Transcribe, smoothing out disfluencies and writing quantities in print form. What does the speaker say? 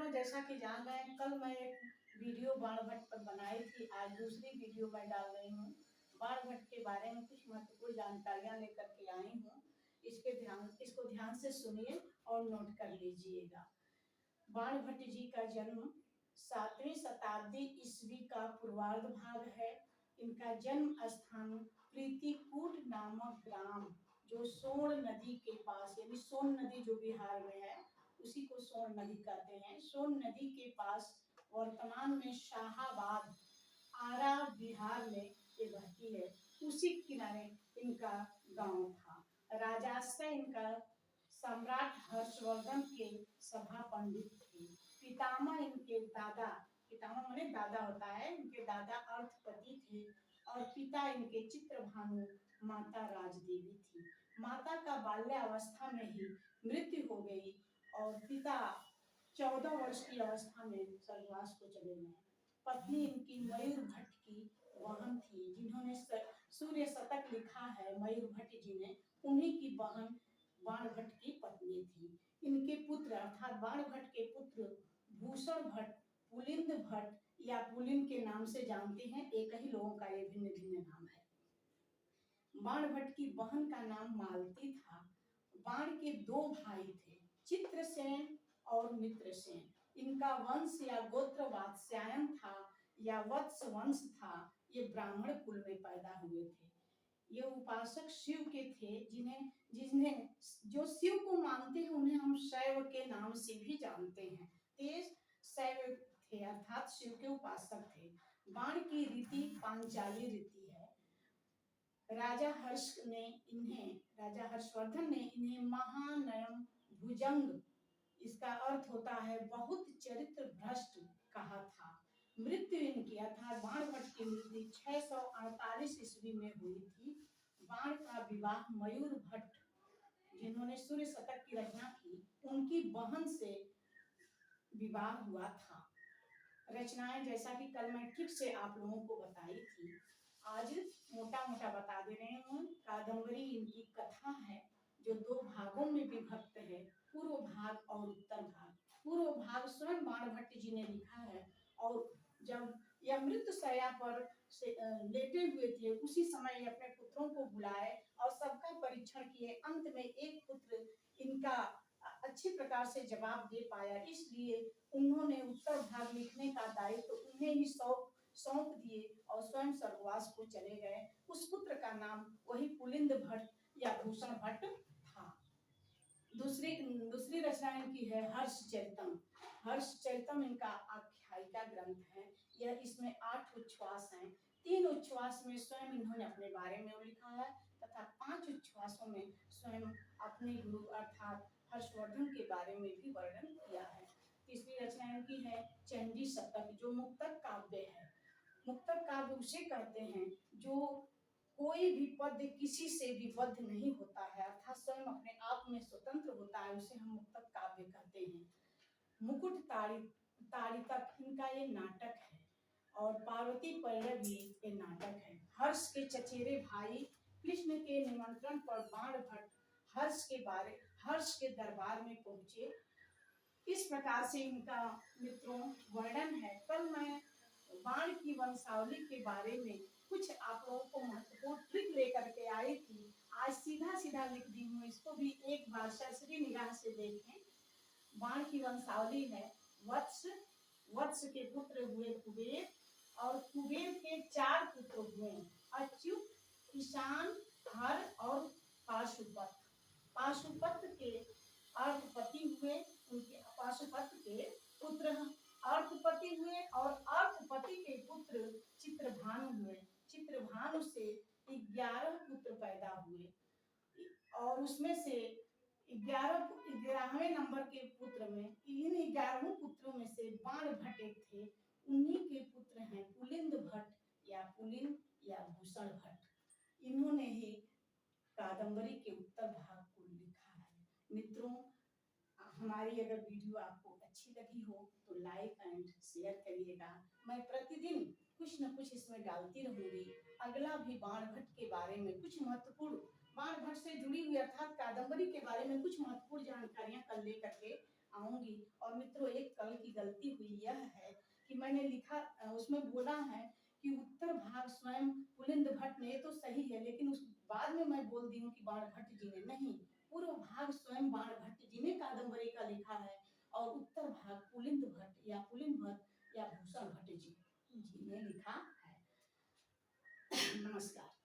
मित्रों, जैसा कि जान रहे हैं, कल मैं एक वीडियो बाणभट्ट पर बनाई थी। आज दूसरी वीडियो मैं डाल रही हूँ। बाणभट्ट के बारे में कुछ महत्वपूर्ण जानकारियां लेकर के आई हूँ। इसको ध्यान से सुनिए और नोट कर लीजिएगा। बाणभट्ट जी का जन्म 7वीं शताब्दी ईस्वी का पूर्वार्ध भाग है। इनका जन्म स्थान प्रीतिकूट नामक ग्राम, जो सोन नदी के पास, यानी सोन नदी जो बिहार में है उसी को सोन नदी कहते हैं। सोन नदी के पास वर्तमान में शाहाबाद, आरा बिहार में ये बहती है, उसी किनारे इनका गांव था। राजाश्रय इनका सम्राट हर्षवर्धन के सभा पंडित थे। पितामह इनके दादा, पितामह माने दादा होता है, इनके दादा अर्थपति थे और पिता इनके चित्रभानु, माता राजदेवी थी। माता का बाल्यावस्था में ही मृत्यु हो गई और पिता 14 वर्ष की अवस्था में स्वर्गवास को चले गए। पत्नी इनकी मयूर भट्ट की बहन थी, जिन्होंने सूर्य शतक लिखा है मयूर भट्ट जी ने, उन्हीं की बहन बाणभट्ट की पत्नी थी। इनके पुत्र अर्थात बाणभट्ट के पुत्र भूषण भट्ट, पुलिंद भट्ट या पुलिन के नाम से जानते हैं। एक ही लोगों का ये भिन्न भिन्न नाम है। बाणभट्ट की बहन का नाम मालती था। बाण के 2 भाई थे, चित्रसेन और मित्रसेन। इनका वंश या गोत्र वात्स्यायन था या वत्स वंश था। ये ब्राह्मण कुल में पैदा हुए थे। ये उपासक शिव के थे, जिन्हें जो शिव को मानते हैं उन्हें हम शैव के नाम से भी जानते हैं। ते शैव थे अर्थात शिव के उपासक थे। बाण की रीति पांचाली रीति है। राजा हर्षवर्धन ने इन्हें महानयम भुजंग, इसका अर्थ होता है बहुत चरित्र भ्रष्ट, कहा था। मृत्यु इनकी अर्थात बाणभट्ट की मृत्यु 648 ईस्वी में हुई थी। बाण का विवाह मयूर भट्ट, जिन्होंने सूर्य शतक की रचना की, उनकी बहन से विवाह हुआ था। रचनाएं जैसा कि कल मैं ठीक से आप लोगों को बताई थी, आज मोटा मोटा बता दे रहे हूँ। कादम्बरी इनकी कथा है जो 2 भागों में विभक्त है, पूर्व भाग और उत्तर भाग। पूर्व भाग स्वयं बाणभट्ट जी ने लिखा है और जब यह मृत्यु शैया पर लेटे हुए थे उसी समय ये अपने पुत्रों को बुलाए और सबका परीक्षण किए। अंत में एक पुत्र इनका अच्छी प्रकार से जवाब दे पाया, इसलिए उन्होंने उत्तर भाग लिखने का दायित्व तो उन्हें ही सौंप दिए और स्वयं स्वर्गवास को चले गए। उस पुत्र का नाम वही पुलिंद भट्ट या भूषण भट्ट था। दूसरी रचना इनकी है हर्षचरितम। हर्षचरितम इनका आख्यायिका ग्रंथ है। यह इसमें 8 उच्छ्वास हैं। 3 उच्छ्वास में स्वयं इन्होंने अपने बारे में लिखा है तथा 5 उच्छ्वासों में स्वयं अपने गुरु अर्थात हर्षवर्धन के बारे में भी वर्णन किया है। तीसरी रचना इनकी है चंडी शतक, जो मुक्तक काव्य है। मुक्तक काव्य उसे कहते हैं जो कोई भी पद्य किसी से भी बद्ध नहीं होता है, अर्थात स्वयं अपने आप में स्वतंत्र होता है, उसे हम मुक्तक काव्य कहते हैं। मुकुट ताड़ितक इनका ये नाटक है और पार्वती परिणय ये नाटक है। हर्ष के चचेरे भाई कृष्ण के निमंत्रण पर बाणभट्ट हर्ष के दरबार में पहुंचे। इस प्रकार से इनका मित्रों वर्णन है। कल मैं बाण की वंशावली के बारे में कुछ आप लोगों को महत्वपूर्ण ट्रिक लेकर के आई थी। आज सीधा सीधा लिख दी हूँ, इसको भी एक बार सरसरी निगाह से देखें। बाण की वंशावली है वत्स के पुत्र हुए कुबेर और कुबेर के 4 पुत्र हुए अच्युत, ईशान, हर और पाशुपत। पाशुपत के अर्थपति हुए, उनके पाशुपत के पुत्र अर्थपति हुए और अर्थपति के पुत्र चित्रभानु हुए। चित्रभानु से 11 पुत्र पैदा हुए और उसमें से 11वें नंबर के पुत्र में, इन 11 पुत्रों में से बाणभट्ट एक थे। उन्हीं के पुत्र हैं पुलिंद भट्ट या पुलिन या भूषण भट्ट। इन्होंने ही कादम्बरी के उत्तर भाग को लिखा है। मित्रों, हमारी अगर वीडियो आपको अच्छी लगी हो तो लाइक एंड शेयर करिएगा। मैं प्रतिदिन कुछ न कुछ इसमें डालती रहूंगी। अगला भी बाणभट्ट के बारे में कुछ महत्वपूर्ण, बाणभट्ट से जुड़ी हुई अर्थात कादम्बरी के बारे में कुछ महत्वपूर्ण जानकारियां कल लेकर के आऊंगी। और मित्रों, एक कल की गलती हुई यह है कि मैंने लिखा उसमें बोला है कि उत्तर भाग स्वयं पुलिंद भट्ट ने, तो सही है, लेकिन उस बाद में मैं बोल दी हूँ कि बाण भट्ट जी ने नहीं, पूर्व भाग स्वयं बाण भट्ट जी ने कादम्बरी का लिखा है और उत्तर भाग पुलिंद भट्ट या पुलिंद भट्ट या भूषण भट्ट जी ने लिखा है। नमस्कार।